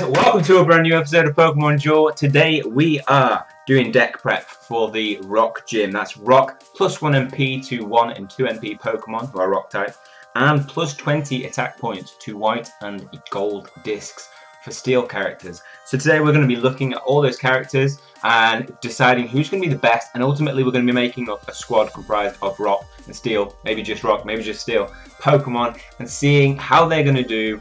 welcome to a brand new episode of Pokemon Duel. Today we are doing deck prep for the Rock Gym. That's ROCK+1MP to 1 and 2 MP Pokemon who are Rock type, and plus 20 attack points to white and gold discs for steel characters. So today we're going to be looking at all those characters and deciding who's going to be the best, and ultimately we're going to be making up a squad comprised of Rock and Steel, maybe just Rock, maybe just Steel Pokemon, and seeing how they're going to do,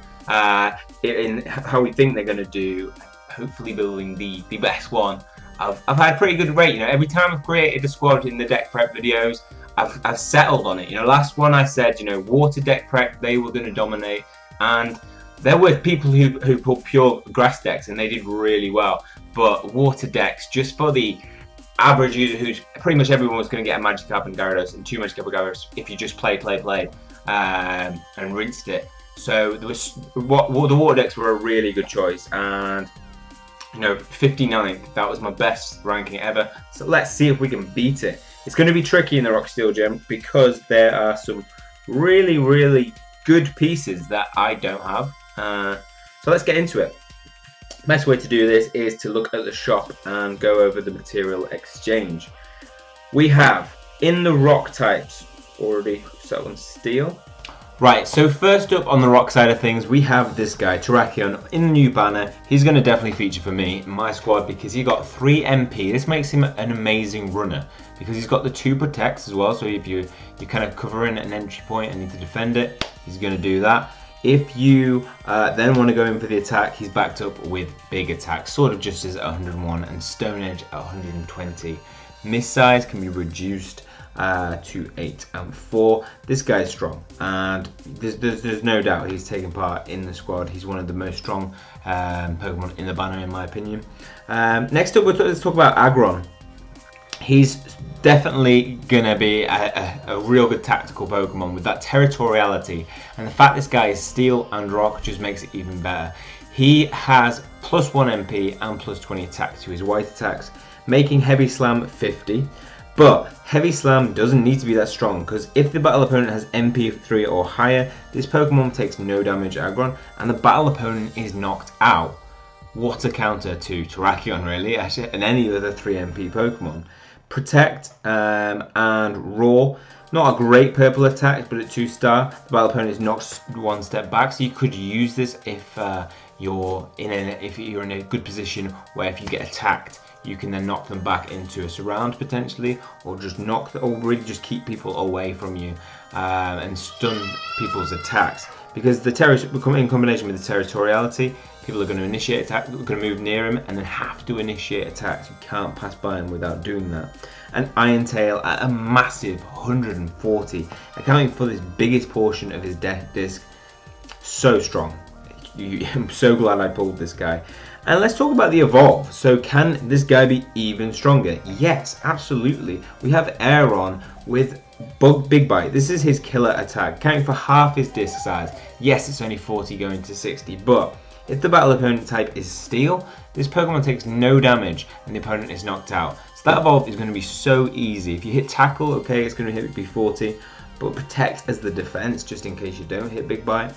in how we think they're going to do, hopefully building the best one. I've had a pretty good rate, you know, every time I've created a squad in the deck prep videos, I've settled on it. You know, last one I said, you know, water deck prep, they were going to dominate, and there were people who put pure grass decks and they did really well, but water decks, just for the average user who's pretty much everyone was going to get a Magikarp and Gyarados and 2 Magikarp and Gyarados if you just play and rinsed it. So there was the water decks were a really good choice, and you know, 59th, that was my best ranking ever. So let's see if we can beat it. It's going to be tricky in the Rock Steel Gym because there are some really good pieces that I don't have. So let's get into it. Best way to do this is to look at the shop and go over the material exchange. We have in the Rock types already set on Steel. Right, so first up on the Rock side of things, we have this guy, Terrakion, in the new banner. He's going to definitely feature for me in my squad because he got 3 MP. This makes him an amazing runner because he's got the 2 protects as well. So if you're kind of covering an entry point and need to defend it, he's going to do that. If you then want to go in for the attack, he's backed up with big attacks, sort of just as at 101 and Stone Edge at 120. Miss size can be reduced to 8 and 4. This guy's strong, and there's no doubt he's taking part in the squad. He's one of the most strong Pokemon in the banner, in my opinion. Next up, let's talk about Aggron. He's definitely gonna be a real good tactical Pokemon with that territoriality, and the fact this guy is Steel and Rock just makes it even better. He has plus 1 MP and plus 20 attack to his white attacks, making Heavy Slam 50. But Heavy Slam doesn't need to be that strong, because if the battle opponent has MP of 3 or higher, this Pokemon takes no damage Aggron, and the battle opponent is knocked out. What a counter to Terrakion, really, actually, and any other 3 MP Pokemon. Protect and Roar, not a great purple attack, but at 2-star, the battle opponent is knocked 1 step back, so you could use this if you're in a good position where if you get attacked, you can then knock them back into a surround potentially, or just or really just keep people away from you and stun people's attacks. Because in combination with the territoriality, people are going to initiate attack, they're going to move near him and then have to initiate attacks. You can't pass by him without doing that. And Iron Tail at a massive 140, accounting for this biggest portion of his death disc. So strong. I'm so glad I pulled this guy. And let's talk about the evolve. So can this guy be even stronger? Yes, absolutely. We have Aeron with Big Bite. This is his killer attack, counting for half his disc size. Yes, it's only 40 going to 60, but if the battle opponent type is Steel, this Pokemon takes no damage and the opponent is knocked out. So that evolve is going to be so easy. If you hit Tackle, okay, it's going to be 40, but Protect as the defense, just in case you don't hit Big Bite.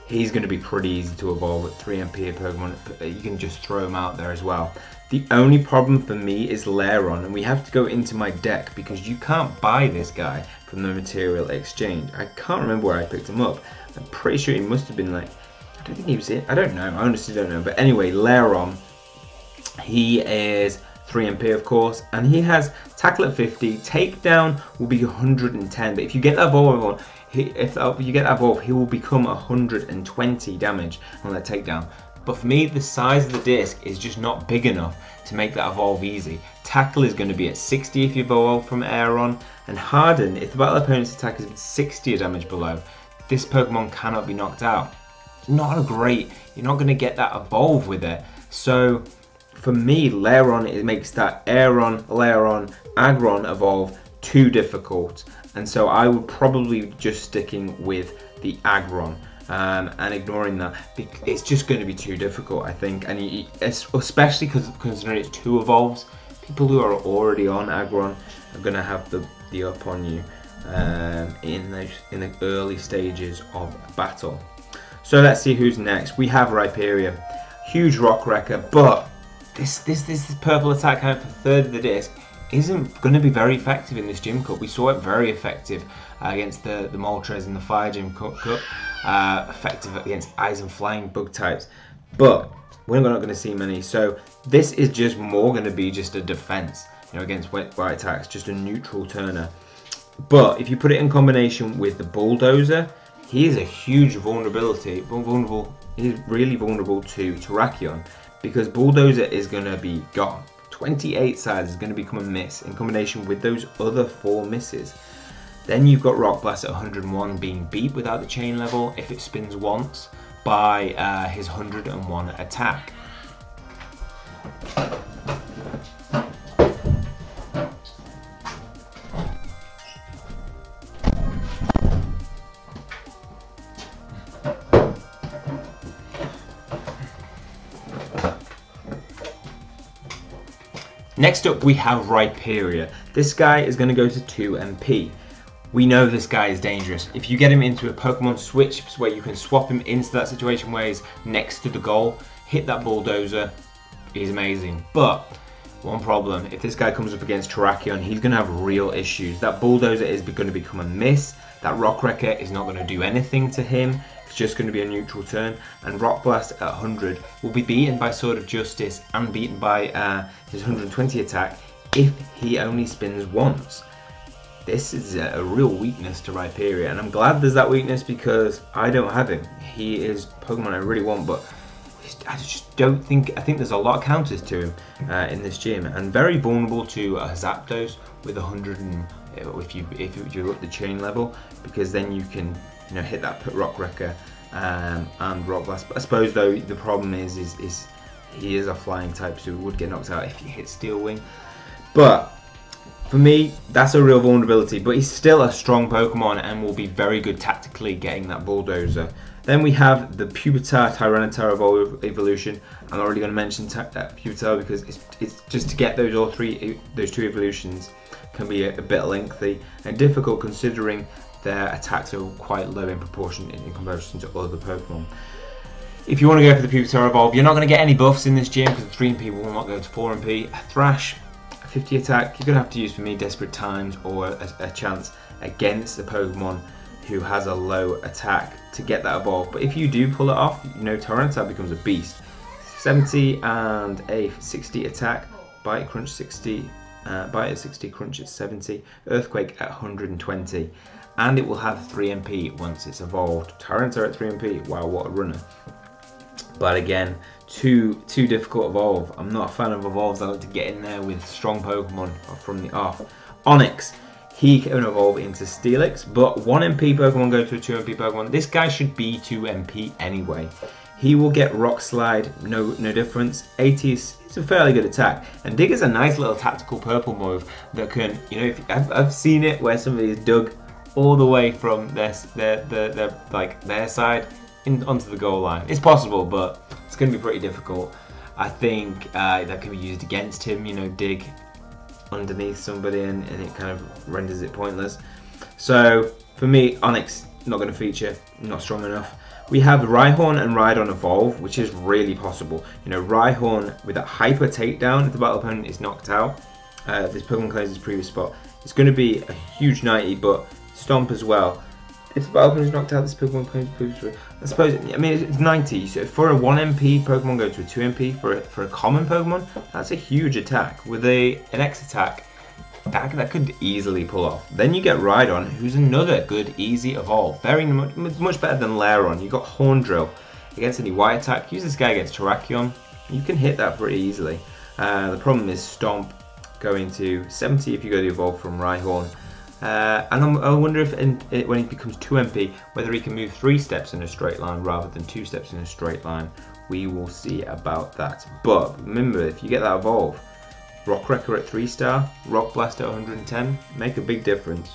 He's going to be pretty easy to evolve at 3 MP Pokemon. You can just throw him out there as well. The only problem for me is Lairon, and we have to go into my deck because you can't buy this guy from the material exchange. I can't remember where I picked him up. I'm pretty sure he must have been like, I don't think he was in, I don't know, I honestly don't know. But anyway, Lairon, he is 3 MP of course, and he has Tackle at 50, Takedown will be 110, but if you get that evolve on, if you get that evolve, he will become 120 damage on that takedown. But for me, the size of the disc is just not big enough to make that evolve easy. Tackle is going to be at 60 if you evolve from Aeron, and Harden, if the battle opponent's attack is 60 damage below, this Pokemon cannot be knocked out. It's not a great, you're not going to get that evolve with it. So for me, Lairon, it makes that Aeron, Aggron evolve too difficult, and so I would probably just sticking with the Aggron and ignoring that. It's just going to be too difficult, I think, and especially because considering it's 2 evolves, people who are already on Aggron are going to have the up on you in the early stages of battle. So let's see who's next. We have Rhyperior. Huge Rock Wrecker, but this purple attack kind of for third of the disc isn't going to be very effective in this Gym Cup. We saw it very effective against the Moltres in the Fire Gym Cup, effective against Ice and Flying Bug types, but we're not going to see many. So this is just more going to be just a defense, you know, against white attacks, just a neutral turner. But if you put it in combination with the Bulldozer, he is a huge vulnerability. He's really vulnerable to Terrakion, because Bulldozer is going to be gone. 28 size is going to become a miss in combination with those other 4 misses. Then you've got Rock Blast at 101 being beat without the chain level if it spins once by his 101 attack. Next up we have Rhyperior. This guy is going to go to 2 MP. We know this guy is dangerous. If you get him into a Pokemon switch where you can swap him into that situation where he's next to the goal, hit that Bulldozer, he's amazing. But one problem, if this guy comes up against Terrakion, he's going to have real issues. That Bulldozer is going to become a miss. That Rock Wrecker is not going to do anything to him. It's just going to be a neutral turn, and Rock Blast at 100 will be beaten by Sword of Justice and beaten by his 120 attack if he only spins once. This is a real weakness to Rhyperior, and I'm glad there's that weakness because I don't have him. He is Pokemon I really want, but I just don't think, I think there's a lot of counters to him in this gym, and very vulnerable to Zapdos with 100 and if you up the chain level, because then you can, you know, hit that Rock Wrecker and Rock Blast. But I suppose though the problem is he is a flying type, so he would get knocked out if you hit Steel Wing. But for me, that's a real vulnerability, but he's still a strong Pokemon and will be very good tactically getting that Bulldozer. Then we have the Pupitar Tyranitar evolution. I'm already going to mention Pupitar because it's just to get those two evolutions can be a bit lengthy and difficult considering their attacks are quite low in proportion in comparison to other Pokemon. If you want to go for the Pupitar Evolve, you're not going to get any buffs in this gym because the 3MP will not go to 4MP. A Thrash, a 50 attack, you're going to have to use for me Desperate Times or a chance against the Pokemon who has a low attack to get that evolve. But if you do pull it off, you know, Tyranitar becomes a beast. 70 and a 60 attack, Bite, Crunch 60, Bite at 60, Crunch at 70, Earthquake at 120, and it will have 3 MP once it's evolved. Tyranitar at 3 MP, wow, what a runner. But again, too difficult evolve. I'm not a fan of evolves. I like to get in there with strong Pokemon from the off. Onix, he can evolve into Steelix, but 1 MP Pokemon go to a 2 MP Pokemon. This guy should be 2 MP anyway. He will get Rock Slide, no difference. 80 is a fairly good attack, and Dig is a nice little tactical purple move that can, you know, I've seen it where somebody is dug all the way from their side onto the goal line. It's possible, but it's going to be pretty difficult. I think that can be used against him, you know, Dig underneath somebody and it kind of renders it pointless. So for me, Onix not going to feature, not strong enough. We have Rhyhorn and Rhydon evolve, which is really possible. You know, Rhyhorn with that hyper takedown if the battle opponent is knocked out, this Pokemon claims its previous spot, it's going to be a huge 90, but Stomp as well. If the battle opponent is knocked out, this Pokemon claims its previous spot. I suppose, I mean, it's 90, so for a 1 MP Pokemon go to a 2 MP, for a common Pokemon, that's a huge attack. With an X attack, that could easily pull off. Then you get Rhydon, who's another good, easy evolve. Very much better than Lairon. You've got Horn Drill. Against any Y attack, use this guy against Terrakion. You can hit that pretty easily. The problem is Stomp going to 70 if you go to evolve from Rhyhorn. And I wonder if when he becomes 2 MP, whether he can move 3 steps in a straight line rather than 2 steps in a straight line. We will see about that. But remember, if you get that evolve, Rock Wrecker at 3-star, Rock Blast at 110, make a big difference.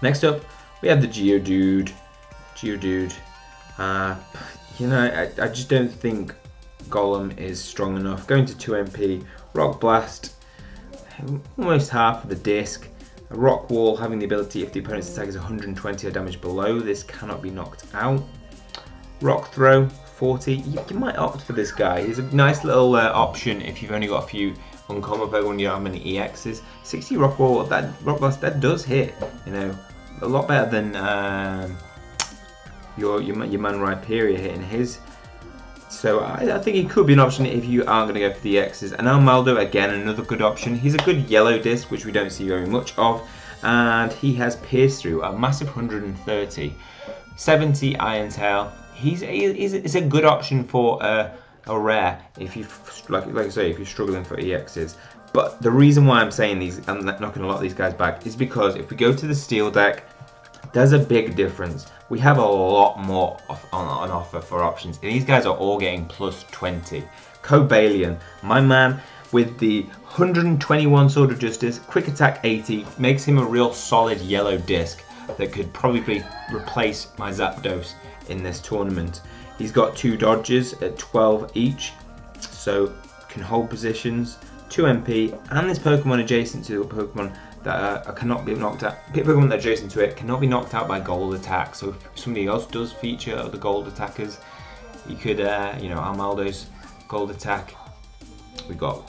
Next up, we have the Geodude. You know, I just don't think Golem is strong enough. Going to 2 MP, Rock Blast, almost half of the disc. A Rock Wall having the ability, if the opponent's attack is 120 or damage below, this cannot be knocked out. Rock Throw, 40. You might opt for this guy. He's a nice little option if you've only got a few uncommon Pokemon, you don't have many EXs. 60 Rock Wall, Rock Blast, that does hit, you know, a lot better than your man Rhyperior hitting his. So I think he could be an option if you aren't going to go for the X's. And Maldo, again, another good option. He's a good yellow disc, which we don't see very much of. And he has Pierce Through, a massive 130. 70 Iron Tail. He's a good option for a rare if you like I say, if you're struggling for EXs. But the reason why I'm saying these, I'm knocking a lot of these guys back, is because if we go to the Steel deck, there's a big difference. We have a lot more on offer for options. These guys are all getting plus 20. Cobalion, my man, with the 121 Sword of Justice, quick attack 80, makes him a real solid yellow disc that could probably replace my Zapdos in this tournament. He's got 2 dodges at 12 each, so can hold positions, 2 MP, and this Pokemon adjacent to a Pokemon that cannot be knocked out. Pokemon that adjacent to it cannot be knocked out by gold attack. So if somebody else does feature the gold attackers, you could, you know, Armaldo's gold attack. We got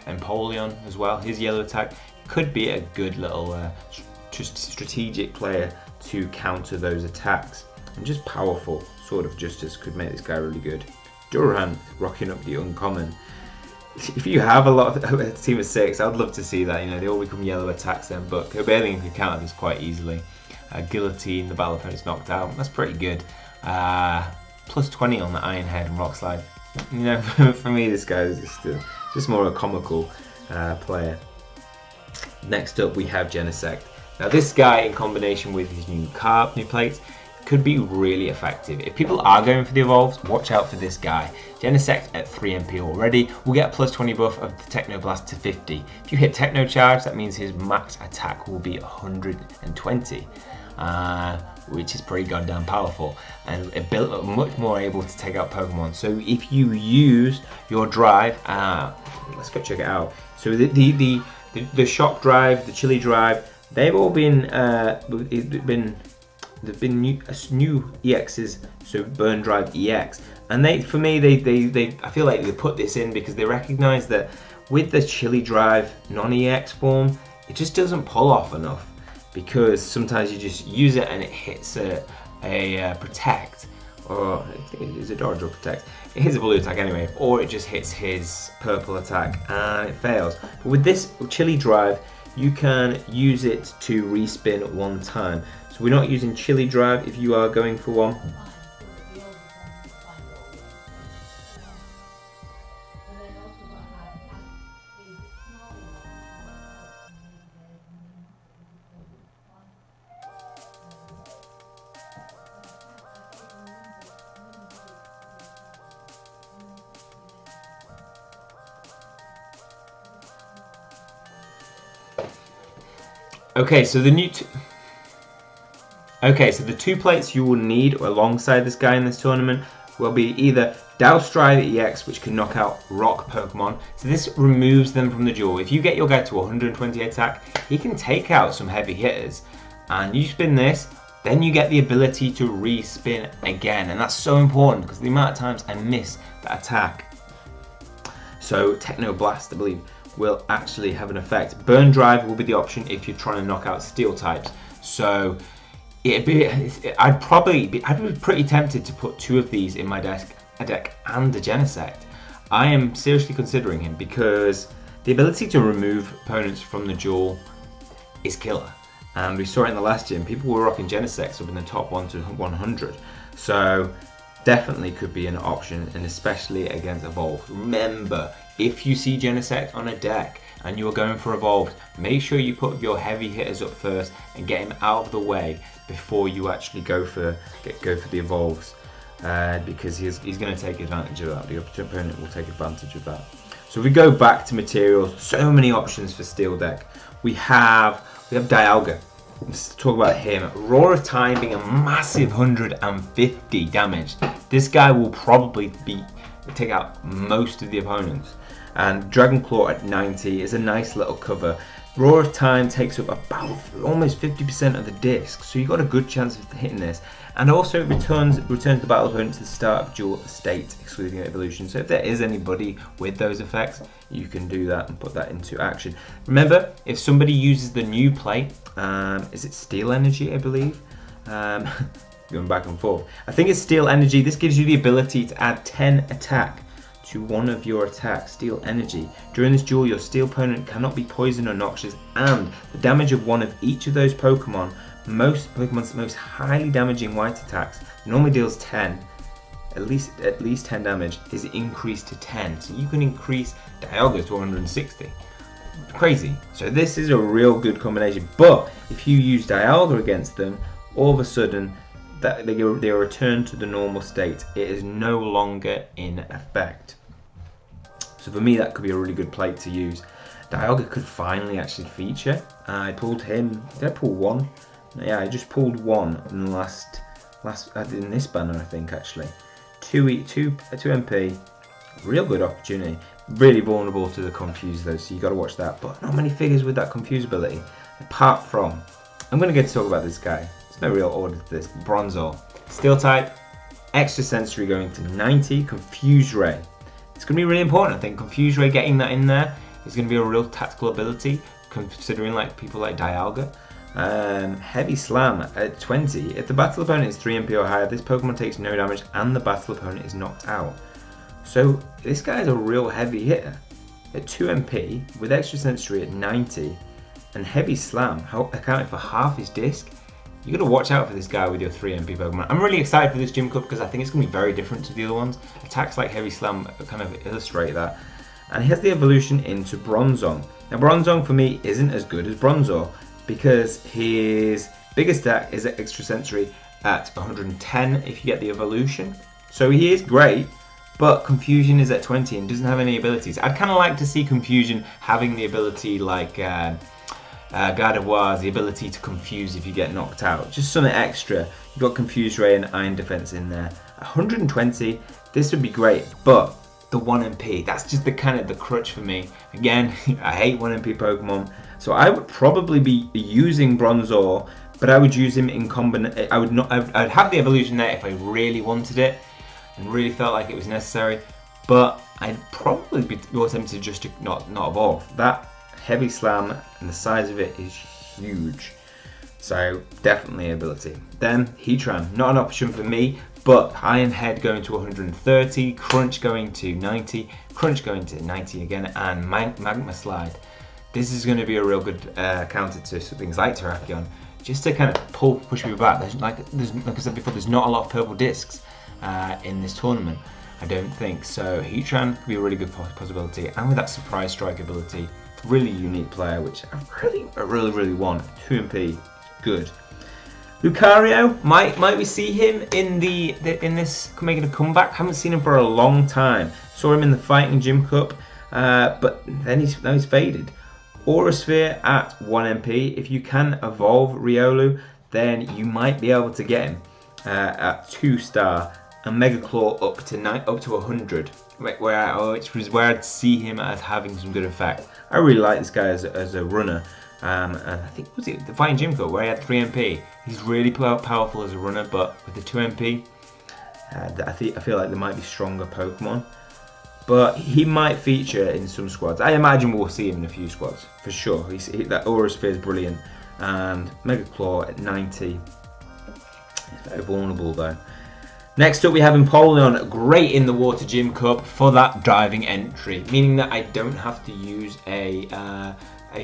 Empoleon as well. His yellow attack could be a good little just strategic player to counter those attacks. And just powerful Sword of Justice could make this guy really good. Durant rocking up the uncommon. If you have a team of 6, I'd love to see that. You know, they all become yellow attacks then, but Cobalion can counter this quite easily. Guillotine, the battle opponent's knocked out. That's pretty good. Plus 20 on the Iron Head and Rock Slide. You know, for me, this guy is just more a comical player. Next up, we have Genesect. Now, this guy, in combination with his new plates, could be really effective. If people are going for the evolves, watch out for this guy. Genesect at 3 MP already will get a plus 20 buff of the Techno Blast to 50. If you hit Techno Charge, that means his max attack will be 120, which is pretty goddamn powerful, and much more able to take out Pokemon. So if you use your drive, let's go check it out. So the Shock Drive, the Chili Drive, they've all been there've been new EXs, so Burn Drive EX, and I feel like they put this in because they recognize that with the Chili Drive non-EX form, it just doesn't pull off enough, because sometimes you just use it and it hits a Protect, or I think it's a Dodge or Protect. It hits a blue attack anyway, or it just hits his purple attack and it fails. But with this Chili Drive, you can use it to respin 1 time. So we're not using Chili Drive if you are going for one. Okay, so the two plates you will need alongside this guy in this tournament will be either Douse Drive EX, which can knock out rock Pokemon. So this removes them from the duel. If you get your guy to 120 attack, he can take out some heavy hitters. And you spin this, then you get the ability to re-spin again. And that's so important because the amount of times I miss that attack. So Techno Blast, I believe, will actually have an effect. Burn Drive will be the option if you're trying to knock out steel types. So I'd be pretty tempted to put 2 of these in my deck and a Genesect. I am seriously considering him because the ability to remove opponents from the duel is killer. And we saw it in the last gym, people were rocking Genesects up in the top 1 to 100. So definitely could be an option, and especially against Evolved. Remember, if you see Genesect on a deck and you're going for Evolved, make sure you put your heavy hitters up first and get him out of the way before you actually go for the Evolves, because he's going to take advantage of that. The opponent will take advantage of that. So if we go back to materials, so many options for Steel deck. We have Dialga. Let's talk about him. Roar of Time being a massive 150 damage. This guy will probably take out most of the opponents. And Dragon Claw at 90 is a nice little cover. Roar of Time takes up about almost 50% of the disc, so you've got a good chance of hitting this. And also it returns the battle opponent to the start of dual state, excluding evolution. So if there is anybody with those effects, you can do that and put that into action. Remember, if somebody uses the new play, is it Steel Energy, I believe? Going back and forth. I think it's Steel Energy. This gives you the ability to add 10 attack to one of your attacks. Steel Energy. During this duel, your steel opponent cannot be poisoned or noxious, and the damage of one of each of those Pokemon, most Pokemon's most highly damaging white attacks, normally deals 10, at least 10 damage, is increased to 10. So you can increase Dialga to 160. Crazy. So this is a real good combination. But if you use Dialga against them, all of a sudden that they are returned to the normal state. It is no longer in effect. So for me, that could be a really good plate to use. Dialga could finally actually feature. I pulled him. Did I pull one? Yeah, I just pulled one in the last in this banner, I think, actually. 2 MP. Real good opportunity. Really vulnerable to the Confuse though, so you got to watch that. But not many figures with that Confuse ability. Apart from, I'm going to get to talk about this guy. There's no real order to this. Bronzor. Steel type. Extra Sensory going to 90. Confuse Ray. It's going to be really important, I think. Confuse Ray, getting that in there is going to be a real tactical ability, considering like people like Dialga. Heavy Slam at 20. If the battle opponent is 3 MP or higher, this Pokemon takes no damage and the battle opponent is knocked out. So this guy is a real heavy hitter. At 2 MP, with Extra Sensory at 90, and Heavy Slam accounting for half his disc, you got to watch out for this guy with your 3 MP Pokemon. I'm really excited for this Gym Cup because I think it's going to be very different to the other ones. Attacks like Heavy Slam kind of illustrate that. And he has the evolution into Bronzong. Now Bronzong for me isn't as good as Bronzor because his biggest attack is at Extra Sensory at 110 if you get the evolution. So he is great, but Confusion is at 20 and doesn't have any abilities. I'd kind of like to see Confusion having the ability like Gardevoir's, the ability to confuse if you get knocked out. Just something extra. You've got Confuse Ray and Iron Defense in there. 120, this would be great, but the 1 MP, that's just the kind of the crutch for me. Again, I hate 1 MP Pokemon, so I would probably be using Bronzor, but I would use him in combination. I'd have the evolution there if I really wanted it and really felt like it was necessary, but I'd probably be more tempted just to not evolve. That Heavy Slam and the size of it is huge, so definitely ability. Then Heatran, not an option for me, but Iron Head going to 130, Crunch going to 90, Crunch going to 90 again, and Magma Slide. This is going to be a real good counter to things like Terrakion, just to kind of push people back. Like I said before, there's not a lot of purple discs in this tournament, I don't think. So Heatran could be a really good possibility, and with that Surprise Strike ability, really unique player, which I really want. 2 MP, good. Lucario, might we see him in this making a comeback? Haven't seen him for a long time. Saw him in the Fighting Gym Cup, but then now he's faded. Aura Sphere at 1 MP. If you can evolve Riolu, then you might be able to get him at 2-star, and Mega Claw up to 100. Which was where I'd see him as having some good effect. I really like this guy as a runner. And I think, was it the Fighting Gym Cup where he had 3 MP? He's really powerful as a runner, but with the 2 MP, I feel like there might be stronger Pokemon. But he might feature in some squads. I imagine we'll see him in a few squads, for sure. That Aura Sphere is brilliant. And Mega Claw at 90. He's very vulnerable though. Next up we have Empoleon, great in the Water Gym Cup for that diving entry, meaning that I don't have to use a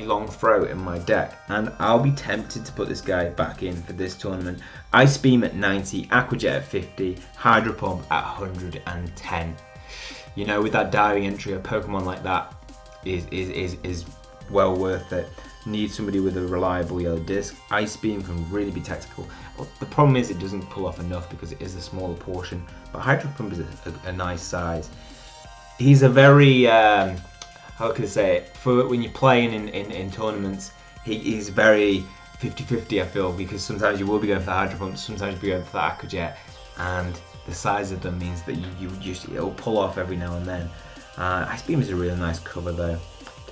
long throw in my deck, and I'll be tempted to put this guy back in for this tournament. Ice Beam at 90, Aqua Jet at 50, Hydro Pump at 110. You know, with that diving entry, a Pokemon like that is well worth it. Need somebody with a reliable yellow disc. Ice Beam can really be tactical. Well, the problem is it doesn't pull off enough because it is a smaller portion, but Hydro Pump is a nice size. He's a very, how can I say it, for when you're playing in tournaments, he's very 50-50 I feel, because sometimes you will be going for the Hydro Pump, sometimes you'll be going for the Aqua Jet, and the size of them means that it'll pull off every now and then. Ice Beam is a really nice cover though.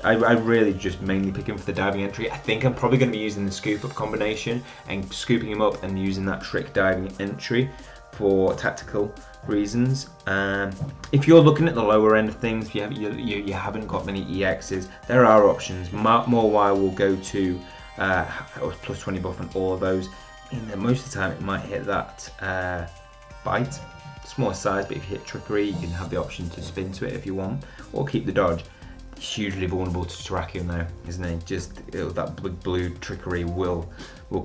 I really just mainly pick him for the diving entry. I think I'm probably going to be using the scoop up combination and scooping him up and using that trick diving entry for tactical reasons. If you're looking at the lower end of things, you haven't got many EXs, there are options. More Wire will go to plus 20 buff on all of those. Most of the time it might hit that bite, smaller size, but if you hit trickery you can have the option to spin to it if you want, or keep the dodge. Hugely vulnerable to Terrakion though, isn't he? Just that blue trickery will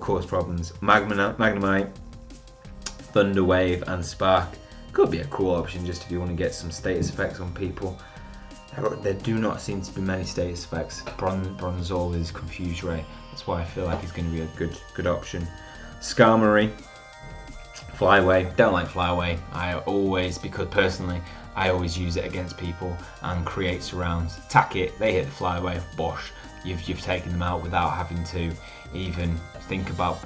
cause problems. Magnemite, Thunder Wave and Spark could be a cool option just if you want to get some status effects on people. There do not seem to be many status effects. Bronzor is Confuse Ray, that's why I feel like it's going to be a good option. Skarmory, Flyway, don't like Flyway. Because personally I always use it against people and create surrounds. Attack it, they hit the Flyway, bosh, you've taken them out without having to even think about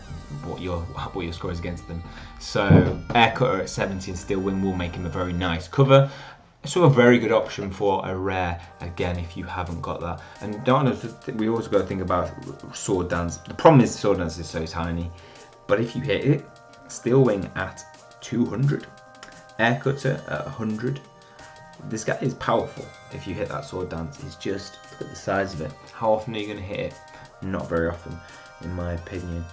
what your score is against them. So Air Cutter at 70 and Steel Wing will make him a very nice cover. So a very good option for a rare, again, if you haven't got that. And we also got to think about Sword Dance. The problem is Sword Dance is so tiny, but if you hit it, Steel Wing at 200, Air Cutter at 100. This guy is powerful if you hit that Sword Dance. It's just, look at the size of it. How often are you going to hit it? Not very often, in my opinion.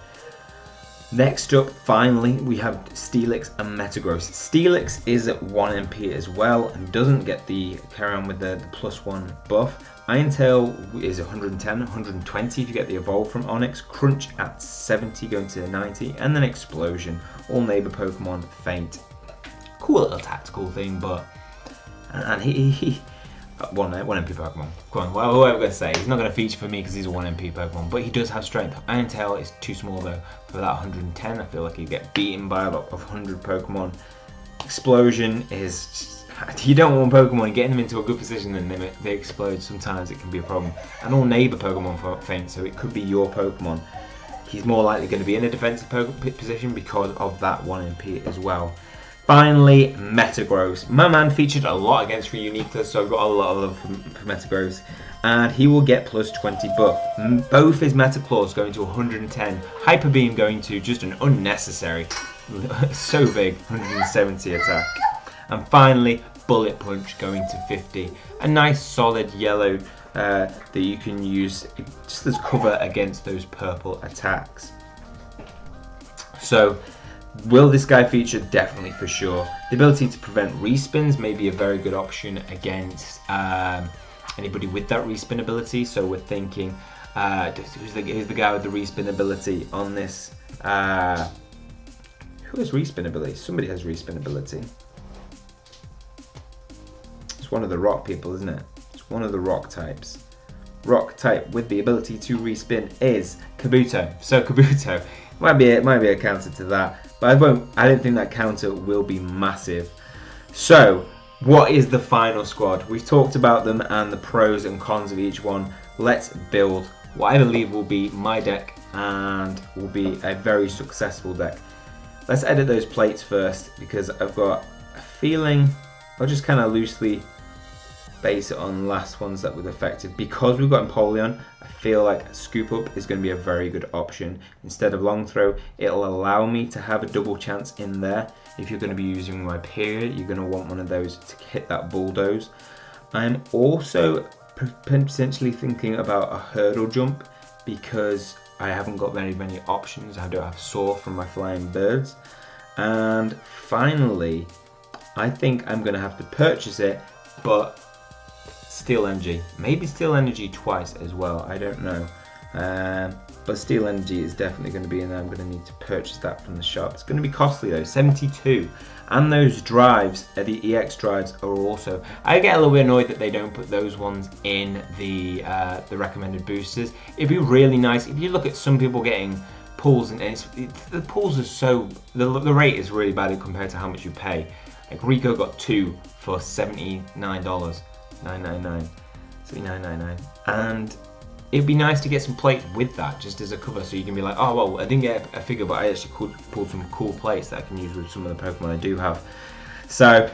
Next up, finally, we have Steelix and Metagross. Steelix is at 1 MP as well and doesn't get the carry on with the +1 buff. Iron Tail is 110, 120 if you get the Evolve from Onix. Crunch at 70 going to 90, and then Explosion. All neighbor Pokemon faint. Cool little tactical thing, but he 1 MP Pokemon. Come on, what am I going to say? He's not going to feature for me because he's a 1 MP Pokemon, but he does have strength. Iron Tail is too small though for that 110. I feel like he'd get beaten by a lot of 100 Pokemon. Explosion is just, you don't want Pokemon getting them into a good position and then they explode. Sometimes it can be a problem. And all neighbor Pokemon faint, so it could be your Pokemon. He's more likely going to be in a defensive position because of that 1 MP as well. Finally, Metagross. My man featured a lot against Reunitas, so I've got a lot of love for Metagross. And he will get +20 buff. Both his Metaclaws going to 110. Hyper Beam going to just an unnecessary, so big, 170 attack. And finally, Bullet Punch going to 50. A nice solid yellow that you can use just as cover against those purple attacks. So, will this guy feature? Definitely, for sure. The ability to prevent respins may be a very good option against anybody with that respin ability. So we're thinking, who's the guy with the respin ability on this? Who has respin ability? Somebody has respin ability. It's one of the rock people, isn't it? It's one of the rock types. Rock type with the ability to respin is Kabuto. So Kabuto might be a counter to that. But I don't think that counter will be massive. So, what is the final squad? We've talked about them and the pros and cons of each one. Let's build what I believe will be my deck and will be a very successful deck. Let's edit those plates first because I've got a feeling I'll just kind of loosely base it on last ones that were effective. Because we've got Empoleon, I feel like Scoop Up is going to be a very good option. Instead of Long Throw, it'll allow me to have a double chance in there. If you're going to be using my period, you're going to want one of those to hit that Bulldoze. I'm also potentially thinking about a Hurdle Jump because I haven't got very many options. I don't have Soar from my Flying Birds. And finally, I think I'm going to have to purchase it, but Steel Energy. Maybe Steel Energy twice as well, I don't know. But Steel Energy is definitely going to be in there. I'm going to need to purchase that from the shop. It's going to be costly though, 72. And those drives, the EX drives, are also... I get a little bit annoyed that they don't put those ones in the recommended boosters. It'd be really nice if you look at some people getting pulls, and the pulls are so... The rate is really bad compared to how much you pay. Like Rico got 2 for $79. $9.99, $79.99, and it'd be nice to get some plates with that, just as a cover, so you can be like, oh well, I didn't get a figure, but I actually pulled some cool plates that I can use with some of the Pokemon I do have. So,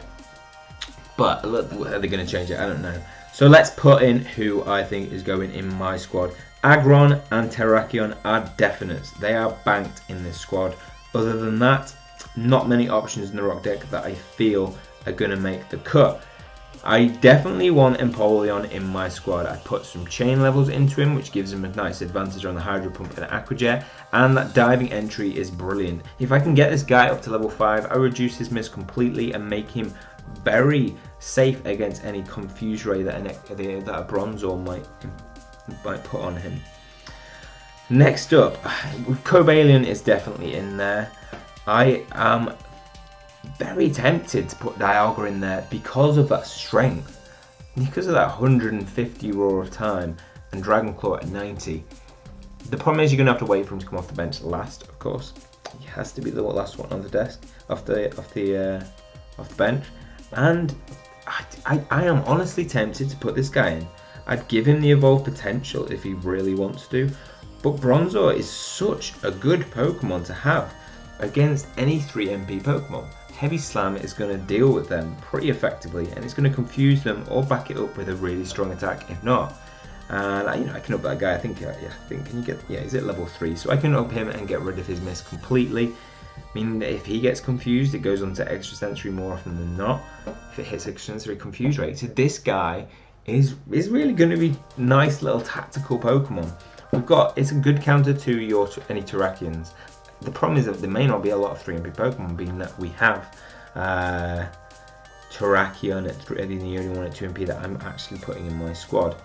but look, are they going to change it? I don't know. So let's put in who I think is going in my squad. Aggron and Terrakion are definites. They are banked in this squad. Other than that, not many options in the Rock deck that I feel are going to make the cut. I definitely want Empoleon in my squad. I put some chain levels into him, which gives him a nice advantage on the Hydro Pump and Aqua Jet, and that diving entry is brilliant. If I can get this guy up to level 5, I reduce his miss completely and make him very safe against any Confuse Ray that a Bronzor might put on him. Next up, Cobalion is definitely in there. I am very tempted to put Dialga in there because of that strength, because of that 150 Roar of Time and Dragon Claw at 90. The problem is you're going to have to wait for him to come off the bench last, of course. He has to be the last one on the desk, off the bench. And I am honestly tempted to put this guy in. I'd give him the evolved potential if he really wants to, but Bronzor is such a good Pokemon to have against any 3MP Pokemon. Heavy Slam is going to deal with them pretty effectively, and it's going to confuse them or back it up with a really strong attack if not. And I can up that guy. I think he's at level 3, so I can up him and get rid of his miss completely. I mean, if he gets confused, it goes on to extrasensory more often than not. If it hits extrasensory confuse rate, so this guy is really going to be nice little tactical Pokemon. It's a good counter to any Terrakions. The problem is that there may not be a lot of 3MP Pokemon, being that we have Terrakion at the only one at 2MP that I'm actually putting in my squad.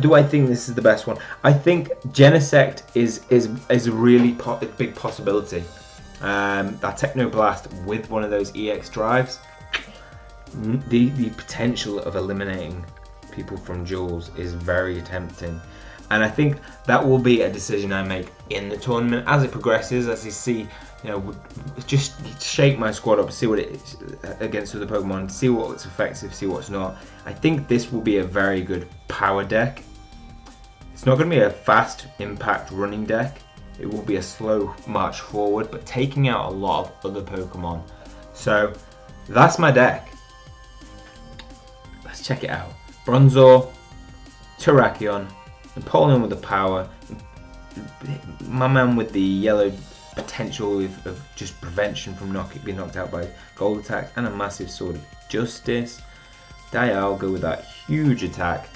Do I think this is the best one? I think Genesect is a really big possibility. That Technoblast with one of those EX drives, the potential of eliminating people from duels is very tempting. And I think that will be a decision I make in the tournament as it progresses, as you see, just shake my squad up, see what it is against other Pokemon, see what's effective, see what's not. I think this will be a very good power deck. It's not going to be a fast impact running deck. It will be a slow march forward, but taking out a lot of other Pokemon. So that's my deck. Let's check it out. Bronzor, Terrakion, Empoleon with the power, my man with the yellow potential of just prevention from being knocked out by gold attacks, and a massive Sword of Justice, Dialga with that huge attack,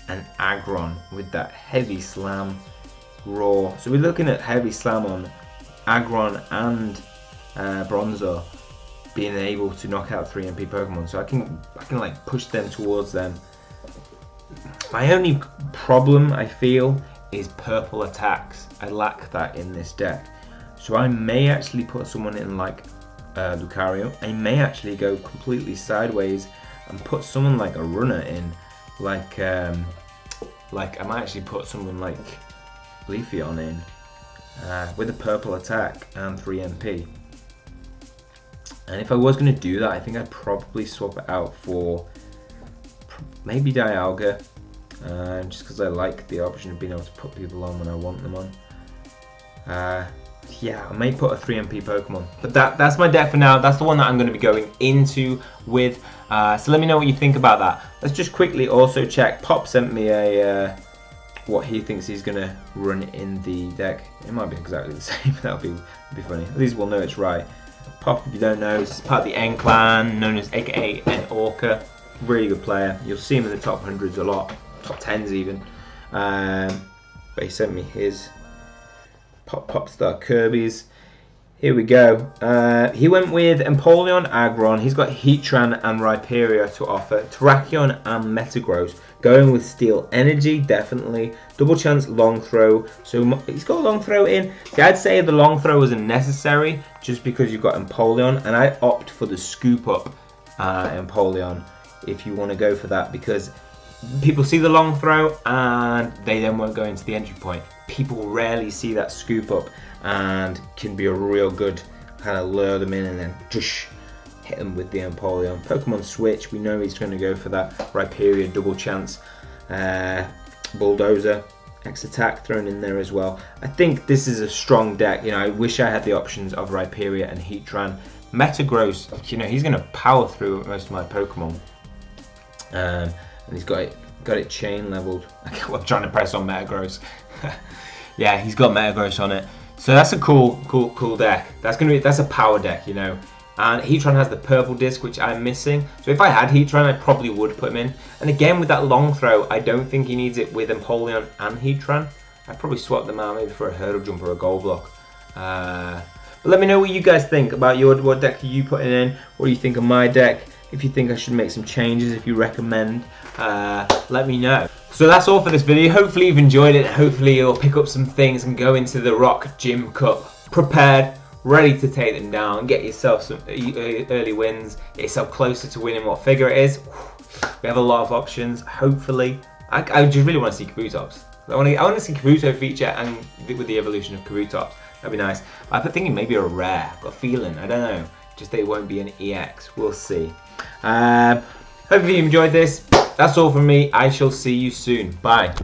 and Aggron with that heavy slam, Roar. So we're looking at heavy slam on Aggron and Bronzor being able to knock out 3MP Pokemon, so I can like push them towards them. My only problem, I feel, is purple attacks. I lack that in this deck. So I may actually put someone in like Lucario. I may actually go completely sideways and put someone like a runner in. Like I might actually put someone like Leafeon in with a purple attack and 3MP. And if I was going to do that, I think I'd probably swap it out for maybe Dialga. Just because I like the option of being able to put people on when I want them on. Yeah, I may put a 3MP Pokemon. But that's my deck for now. That's the one that I'm going to be going into with. So let me know what you think about that. Let's just quickly also check. Pop sent me a what he thinks he's going to run in the deck. It might be exactly the same. That'll be funny. At least we'll know it's right. Pop, if you don't know, is part of the N clan, known as AKA N Orca. Really good player. You'll see him in the top 100s a lot. Top 10s even, but he sent me his Popstar Kirby's. Here we go. He went with Empoleon, Aggron. He's got Heatran and Rhyperior to offer. Terrakion and Metagross. Going with Steel Energy, definitely. Double chance long throw. So he's got a long throw in. See, I'd say the long throw isn't necessary just because you've got Empoleon, and I opt for the scoop up Empoleon if you want to go for that, because people see the long throw and they then won't go into the entry point. People rarely see that scoop up and can be a real good kind of lure them in and then just hit them with the Empoleon. Pokemon Switch, we know he's going to go for that Rhyperior double chance, Bulldozer, X attack thrown in there as well. I think this is a strong deck. I wish I had the options of Rhyperior and Heatran. Metagross, he's going to power through most of my Pokemon. and he's got it chain leveled. I'm trying to press on Metagross. Yeah, he's got Metagross on it. So that's a cool deck. That's a power deck, you know. And Heatran has the purple disc, which I'm missing. So if I had Heatran, I probably would put him in. And again, with that long throw, I don't think he needs it with Empoleon and Heatran. I'd probably swap them out maybe for a Hurdle Jump or a Gold Block. But let me know what you guys think about what deck are you putting in. What do you think of my deck? If you think I should make some changes, if you recommend, let me know. So that's all for this video. Hopefully you've enjoyed it. Hopefully you'll pick up some things and go into the Rock Gym Cup prepared, ready to take them down, get yourself some early wins, get yourself closer to winning what figure it is. We have a lot of options. Hopefully, I just really want to see Kabutops. I want to see Kabuto feature and with the evolution of Kabutops. That'd be nice. I'm thinking maybe a rare. I've got a feeling. I don't know. Just that it won't be an EX. We'll see. Hopefully you enjoyed this. That's all from me. I shall see you soon. Bye.